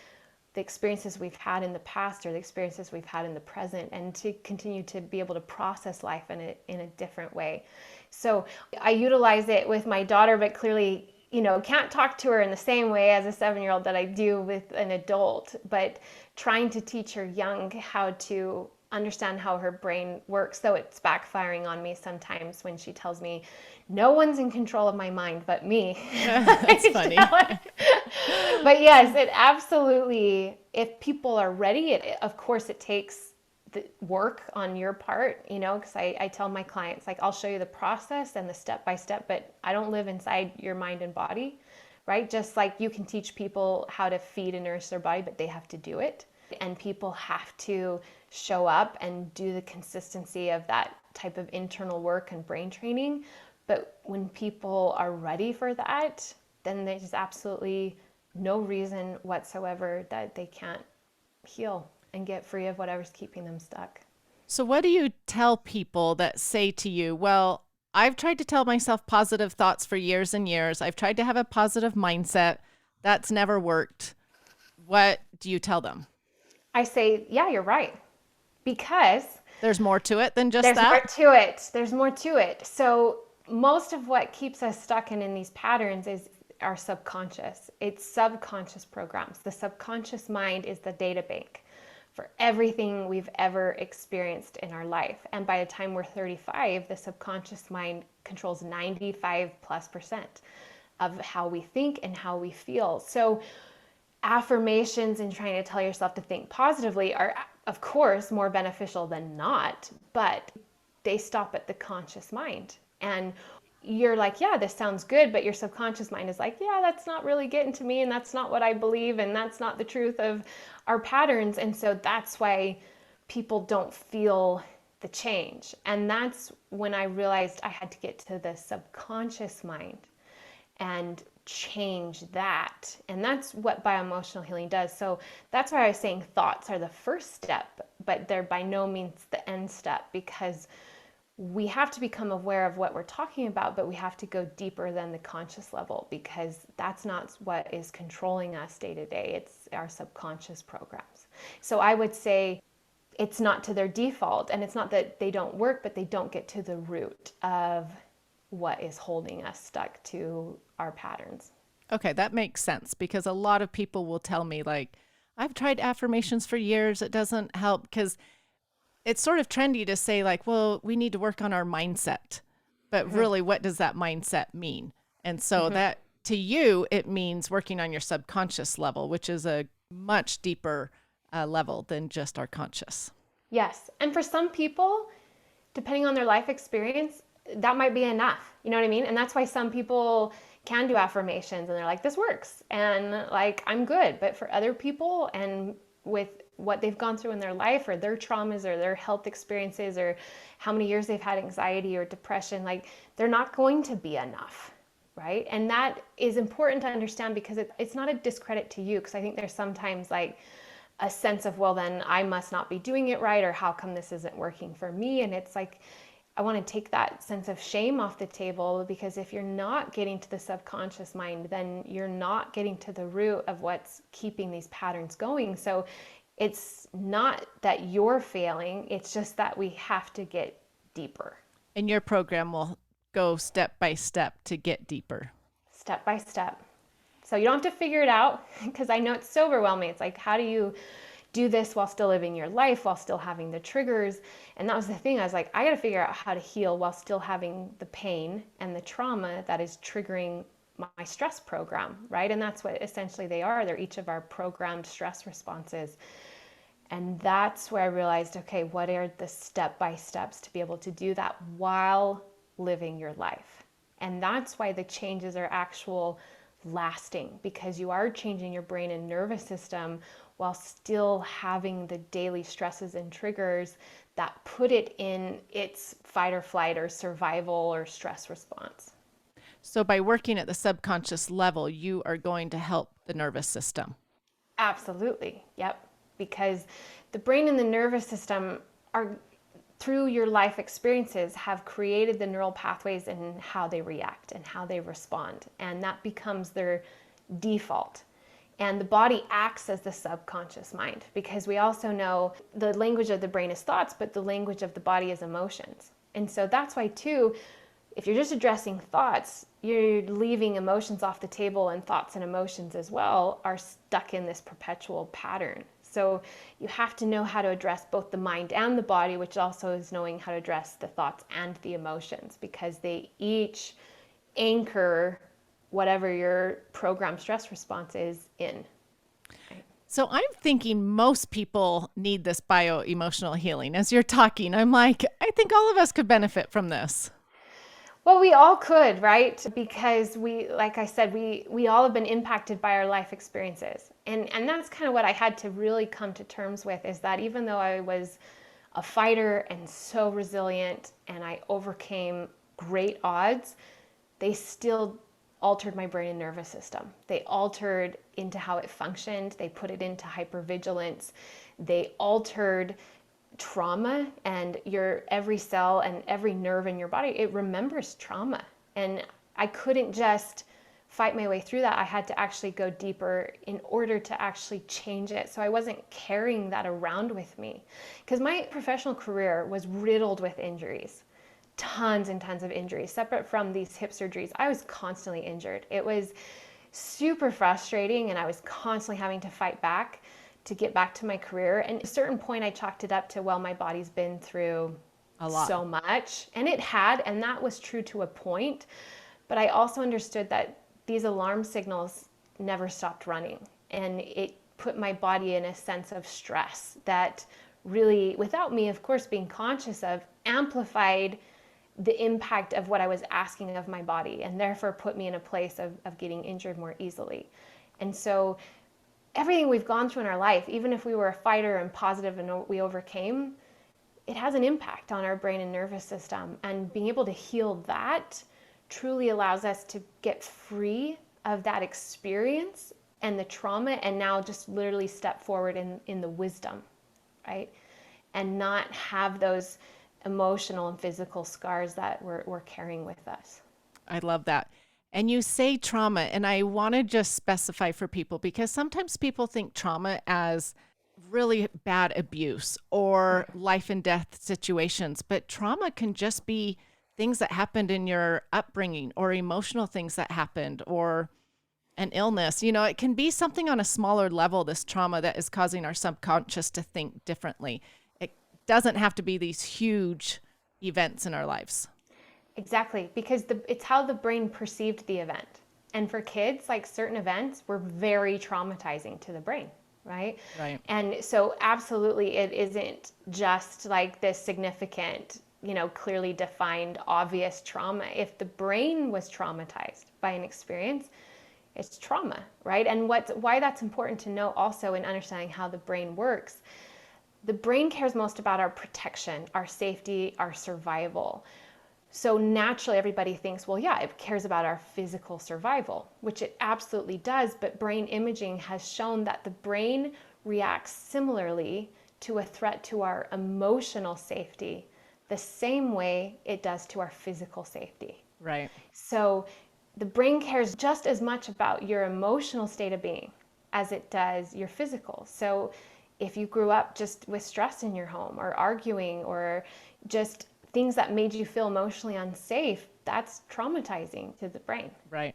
Speaker 2: the experiences we've had in the past or the experiences we've had in the present, and to continue to be able to process life in a different way. So I utilize it with my daughter, but clearly, can't talk to her in the same way as a 7-year-old that I do with an adult, but trying to teach her young how to understand how her brain works, though it's backfiring on me sometimes when she tells me no one's in control of my mind but me.
Speaker 1: That's funny.
Speaker 2: But yes, it absolutely, if people are ready, of course it takes the work on your part, because I tell my clients, like, I'll show you the process and the step by step, but I don't live inside your mind and body, right? Just like you can teach people how to feed and nourish their body, but they have to do it. And people have to show up and do the consistency of that type of internal work and brain training. But when people are ready for that, then there's absolutely no reason whatsoever that they can't heal and get free of whatever's keeping them stuck.
Speaker 1: So, what do you tell people that say to you, well, I've tried to tell myself positive thoughts for years and years. I've tried to have a positive mindset. That's never worked. What do you tell them?
Speaker 2: I say, yeah, you're right. Because
Speaker 1: there's more to it than just
Speaker 2: there's
Speaker 1: that.
Speaker 2: There's more to it. So most of what keeps us stuck in these patterns is our subconscious. It's subconscious programs. The subconscious mind is the data bank for everything we've ever experienced in our life. And by the time we're 35, the subconscious mind controls 95+% of how we think and how we feel. So affirmations and trying to tell yourself to think positively are, of course, more beneficial than not, but they stop at the conscious mind. And you're like, yeah, this sounds good, but your subconscious mind is like, yeah, that's not really getting to me, and that's not what I believe, and that's not the truth of our patterns. And so that's why people don't feel the change. And that's when I realized I had to get to the subconscious mind and change that. And that's what bioemotional healing does. So that's why I was saying thoughts are the first step, but they're by no means the end step, because we have to become aware of what we're talking about, but we have to go deeper than the conscious level, because that's not what is controlling us day to day. It's our subconscious programs. So I would say it's not to their default, and it's not that they don't work, but they don't get to the root of what is holding us stuck to our patterns.
Speaker 1: Okay, that makes sense because a lot of people will tell me, like, I've tried affirmations for years. It doesn't help because it's sort of trendy to say, like, well, we need to work on our mindset. But
Speaker 2: Mm-hmm.
Speaker 1: really, what does that mindset mean? And so
Speaker 2: Mm-hmm.
Speaker 1: that to you, it means working on your subconscious level, which is a much deeper level than just our conscious.
Speaker 2: Yes. And for some people, depending on their life experience, that might be enough. You know what I mean? And that's why some people can do affirmations and they're like, this works. And like, I'm good. But for other people, and with what they've gone through in their life or their traumas or their health experiences or how many years they've had anxiety or depression, like, they're not going to be enough. Right. And that is important to understand because it's not a discredit to you. Because I think there's sometimes like, a sense of, well, then I must not be doing it right, or how come this isn't working for me? And it's like, I want to take that sense of shame off the table, because if you're not getting to the subconscious mind, then you're not getting to the root of what's keeping these patterns going. So it's not that you're failing, it's just that we have to get deeper.
Speaker 1: And your program will go step by step to get deeper.
Speaker 2: Step by step. So you don't have to figure it out, because I know it's so overwhelming. It's like, how do you do this while still living your life, while still having the triggers? And that was the thing. I was like, I got to figure out how to heal while still having the pain and the trauma that is triggering my stress program, right? And that's what essentially they are. They're each of our programmed stress responses. And that's where I realized, okay, what are the step-by-steps to be able to do that while living your life? And that's why the changes are actual lasting, because you are changing your brain and nervous system while still having the daily stresses and triggers that put it in its fight or flight or survival or stress response.
Speaker 1: So by working at the subconscious level, you are going to help the nervous system.
Speaker 2: Absolutely. Yep. Because the brain and the nervous system are, through your life experiences, have created the neural pathways and how they react and how they respond. And that becomes their default. And the body acts as the subconscious mind, because we also know the language of the brain is thoughts, but the language of the body is emotions. And so that's why, too, if you're just addressing thoughts, you're leaving emotions off the table, and thoughts and emotions as well are stuck in this perpetual pattern. So you have to know how to address both the mind and the body, which also is knowing how to address the thoughts and the emotions, because they each anchor whatever your programmed stress response is in. Right?
Speaker 1: So I'm thinking most people need this bio-emotional healing. As you're talking, I'm like, I think all of us could benefit from this.
Speaker 2: Well, we all could, right? Because we, like I said, we all have been impacted by our life experiences. And that's kind of what I had to really come to terms with, is that even though I was a fighter and so resilient and I overcame great odds, they still altered my brain and nervous system. They altered into how it functioned. They put it into hypervigilance. They altered trauma, and your every cell and every nerve in your body, it remembers trauma. And I couldn't just fight my way through that. I had to actually go deeper in order to actually change it. So I wasn't carrying that around with me, because my professional career was riddled with injuries. Tons and tons of injuries. Separate from these hip surgeries, I was constantly injured. It was super frustrating, and I was constantly having to fight back to get back to my career. And at a certain point, I chalked it up to, well, my body's been through
Speaker 1: A lot.
Speaker 2: so much. And it had, and that was true to a point. But I also understood that these alarm signals never stopped running. And it put my body in a sense of stress that really, without me, of course, being conscious of, amplified the impact of what I was asking of my body, and therefore put me in a place of getting injured more easily. And so everything we've gone through in our life, even if we were a fighter and positive and we overcame, it has an impact on our brain and nervous system. And being able to heal that truly allows us to get free of that experience and the trauma, and now just literally step forward in the wisdom, right? And not have those emotional and physical scars that we're carrying with us.
Speaker 1: I love that. And you say trauma, and I want to just specify for people, because sometimes people think trauma as really bad abuse or life and death situations, but trauma can just be things that happened in your upbringing or emotional things that happened or an illness. It can be something on a smaller level, this trauma that is causing our subconscious to think differently. It doesn't have to be these huge events in our lives.
Speaker 2: Exactly, because it's how the brain perceived the event. And for kids, like certain events were very traumatizing to the brain, right?
Speaker 1: Right.
Speaker 2: And so absolutely it isn't just like this significant, clearly defined, obvious trauma. If the brain was traumatized by an experience, it's trauma, right? And why that's important to know also in understanding how the brain works. The brain cares most about our protection, our safety, our survival. So naturally, everybody thinks, well, yeah, it cares about our physical survival, which it absolutely does. But brain imaging has shown that the brain reacts similarly to a threat to our emotional safety, the same way it does to our physical safety.
Speaker 1: Right.
Speaker 2: So the brain cares just as much about your emotional state of being as it does your physical. So if you grew up just with stress in your home or arguing or just things that made you feel emotionally unsafe, that's traumatizing to the brain.
Speaker 1: Right.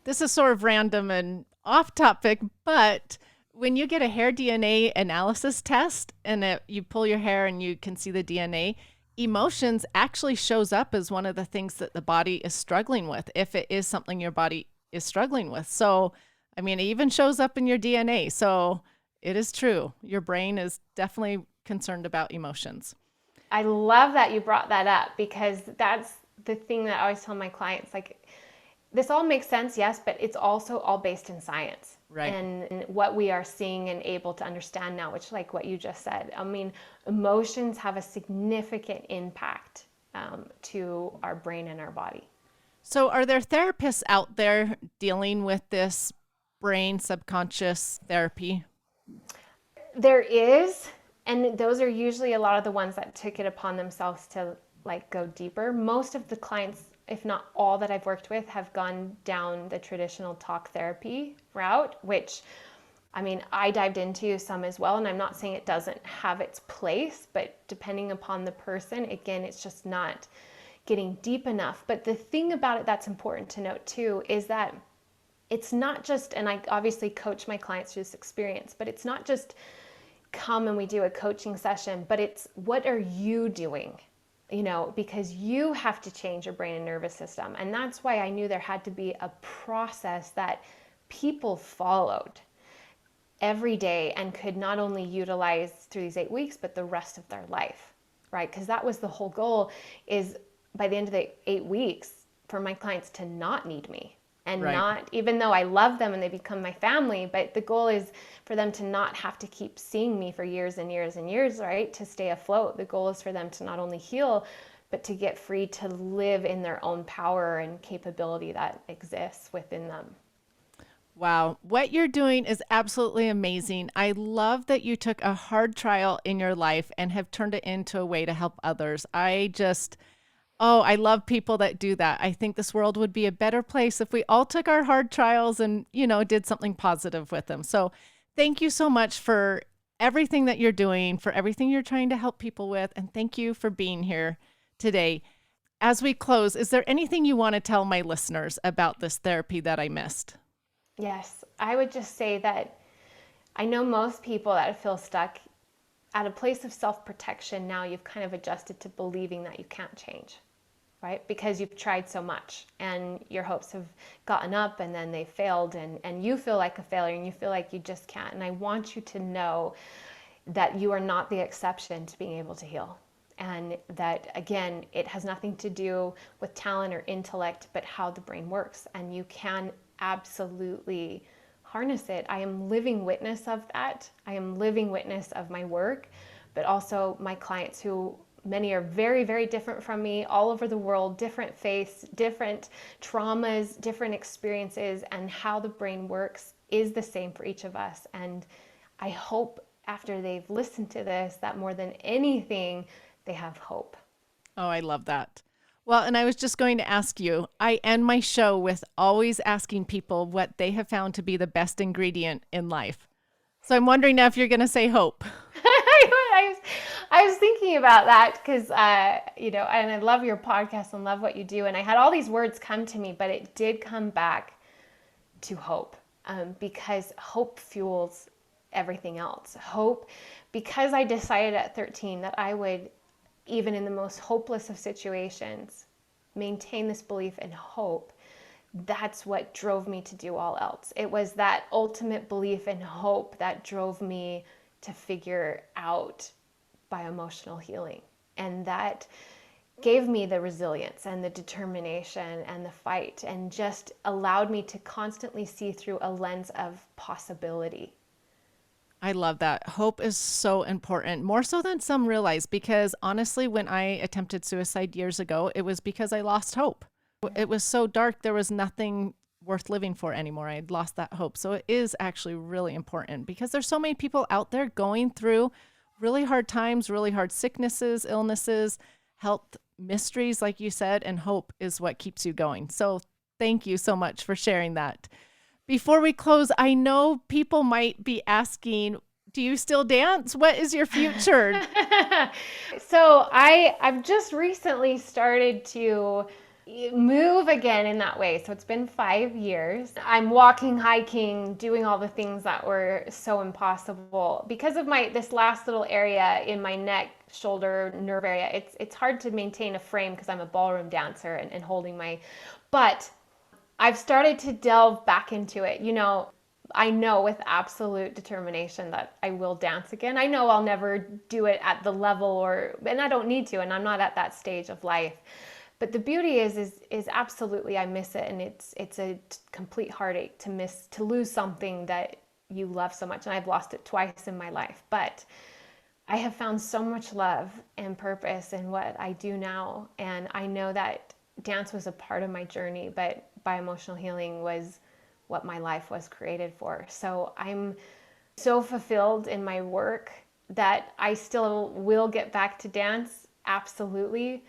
Speaker 1: This is sort of random and off topic, but when you get a hair DNA analysis test and you pull your hair and you can see the DNA, emotions actually shows up as one of the things that the body is struggling with, if it is something your body is struggling with. So, it even shows up in your DNA. So it is true. Your brain is definitely concerned about emotions.
Speaker 2: I love that you brought that up because that's the thing that I always tell my clients, like, this all makes sense, yes, but it's also all based in science.
Speaker 1: Right.
Speaker 2: And what we are seeing and able to understand now, which like what you just said, emotions have a significant impact to our brain and our body.
Speaker 1: So are there therapists out there dealing with this brain subconscious therapy?
Speaker 2: There is, and those are usually a lot of the ones that took it upon themselves to like go deeper. Most of the clients, if not all that I've worked with, have gone down the traditional talk therapy route, which I dived into some as well, and I'm not saying it doesn't have its place, but depending upon the person, again, it's just not getting deep enough. But the thing about it that's important to note too is that it's not just, and I obviously coach my clients through this experience, but it's not just come and we do a coaching session, but it's what are you doing? Because you have to change your brain and nervous system. And that's why I knew there had to be a process that people followed every day and could not only utilize through these 8 weeks, but the rest of their life, right? Because that was the whole goal, is by the end of the 8 weeks for my clients to not need me. And right. Not, even though I love them and they become my family, but the goal is for them to not have to keep seeing me for years and years and years, right? To stay afloat. The goal is for them to not only heal, but to get free to live in their own power and capability that exists within them.
Speaker 1: Wow. What you're doing is absolutely amazing. I love that you took a hard trial in your life and have turned it into a way to help others. I love people that do that. I think this world would be a better place if we all took our hard trials and, did something positive with them. So thank you so much for everything that you're doing, for everything you're trying to help people with. And thank you for being here today. As we close, is there anything you want to tell my listeners about this therapy that I missed?
Speaker 2: Yes, I would just say that I know most people that feel stuck at a place of self-protection. Now you've kind of adjusted to believing that you can't change, right? Because you've tried so much and your hopes have gotten up and then they failed and you feel like a failure and you feel like you just can't. And I want you to know that you are not the exception to being able to heal. And that, again, it has nothing to do with talent or intellect, but how the brain works. And you can absolutely harness it. I am living witness of that. I am living witness of my work, but also my clients who many are very, very different from me, all over the world, different faiths, different traumas, different experiences, and how the brain works is the same for each of us. And I hope after they've listened to this that more than anything, they have hope.
Speaker 1: Oh, I love that. Well, and I was just going to ask you, I end my show with always asking people what they have found to be the best ingredient in life. So I'm wondering now if you're going to say hope.
Speaker 2: I was thinking about that because, and I love your podcast and love what you do. And I had all these words come to me, but it did come back to hope, because hope fuels everything else. Hope, because I decided at 13 that I would, even in the most hopeless of situations, maintain this belief and hope. That's what drove me to do all else. It was that ultimate belief and hope that drove me to figure out bioemotional healing. And that gave me the resilience and the determination and the fight, and just allowed me to constantly see through a lens of possibility.
Speaker 1: I love that. Hope is so important, more so than some realize, because honestly, when I attempted suicide years ago, it was because I lost hope. It was so dark. There was nothing worth living for anymore. I had lost that hope. So it is actually really important, because there's so many people out there going through really hard times, really hard sicknesses, illnesses, health mysteries, like you said, and hope is what keeps you going. So thank you so much for sharing that. Before we close, I know people might be asking, do you still dance? What is your future?
Speaker 2: So I've just recently started to move again in that way. So it's been 5 years. I'm walking, hiking, doing all the things that were so impossible because of this last little area in my neck, shoulder, nerve area. It's hard to maintain a frame because I'm a ballroom dancer and holding but I've started to delve back into it. I know with absolute determination that I will dance again. I know I'll never do it at the level and I don't need to, and I'm not at that stage of life. But the beauty is absolutely I miss it, and it's a complete heartache to lose something that you love so much, and I've lost it twice in my life. But I have found so much love and purpose in what I do now, and I know that dance was a part of my journey, but bioemotional healing was what my life was created for. So I'm so fulfilled in my work that I still will get back to dance, absolutely,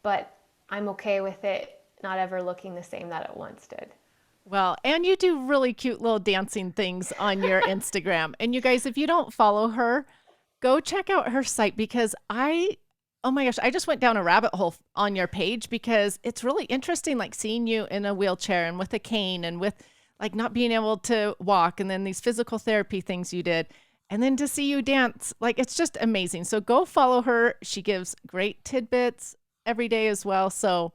Speaker 2: but I'm okay with it not ever looking the same that it once did.
Speaker 1: Well, and you do really cute little dancing things on your Instagram. And you guys, if you don't follow her, go check out her site, because oh my gosh, I just went down a rabbit hole on your page, because it's really interesting, like seeing you in a wheelchair and with a cane and with like not being able to walk, and then these physical therapy things you did, and then to see you dance, like it's just amazing. So go follow her. She gives great tidbits every day as well. So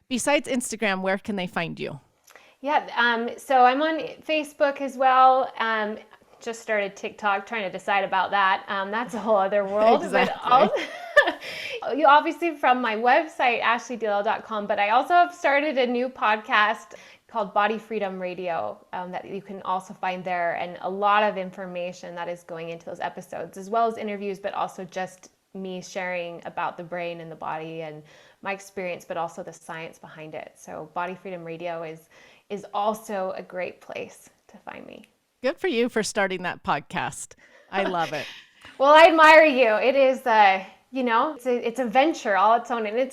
Speaker 1: besides Instagram, where can they find you?
Speaker 2: Yeah, so I'm on Facebook as well. Just started TikTok, trying to decide about that. That's a whole other world.
Speaker 1: Exactly.
Speaker 2: But you obviously from my website, ashleighdilello.com, but I also have started a new podcast called Body Freedom Radio that you can also find there, and a lot of information that is going into those episodes, as well as interviews, but also just me sharing about the brain and the body and my experience, but also the science behind it. So Body Freedom Radio is also a great place to find me.
Speaker 1: Good for you for starting that podcast. I love it.
Speaker 2: Well, I admire you. It is, it's a venture all its own, and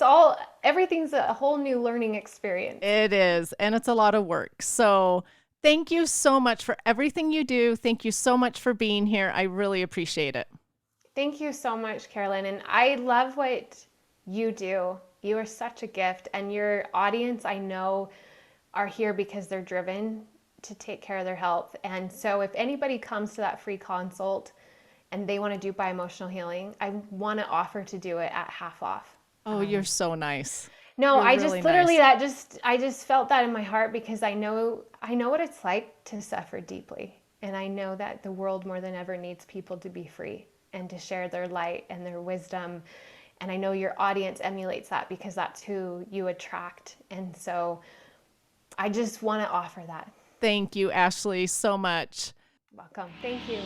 Speaker 2: everything's a whole new learning experience.
Speaker 1: It is, and it's a lot of work. So thank you so much for everything you do. Thank you so much for being here. I really appreciate it.
Speaker 2: Thank you so much, Carolyn. And I love what you do. You are such a gift, and your audience, I know, are here because they're driven to take care of their health. And so if anybody comes to that free consult and they want to do bioemotional healing, I want to offer to do it at half off.
Speaker 1: Oh, you're so nice.
Speaker 2: No,
Speaker 1: You're
Speaker 2: I
Speaker 1: really
Speaker 2: just literally
Speaker 1: nice.
Speaker 2: I just felt that in my heart, because I know what it's like to suffer deeply. And I know that the world more than ever needs people to be free and to share their light and their wisdom. And I know your audience emulates that, because that's who you attract. And so I just want to offer that.
Speaker 1: Thank you, Ashleigh, so much.
Speaker 2: Welcome. Thank you.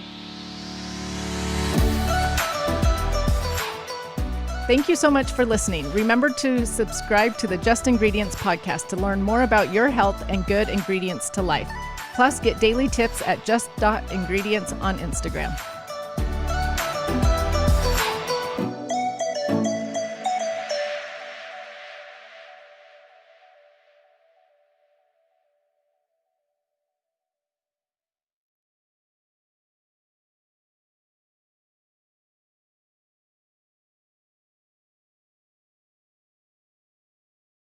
Speaker 1: Thank you so much for listening. Remember to subscribe to the Just Ingredients podcast to learn more about your health and good ingredients to life. Plus, get daily tips at just.ingredients on Instagram.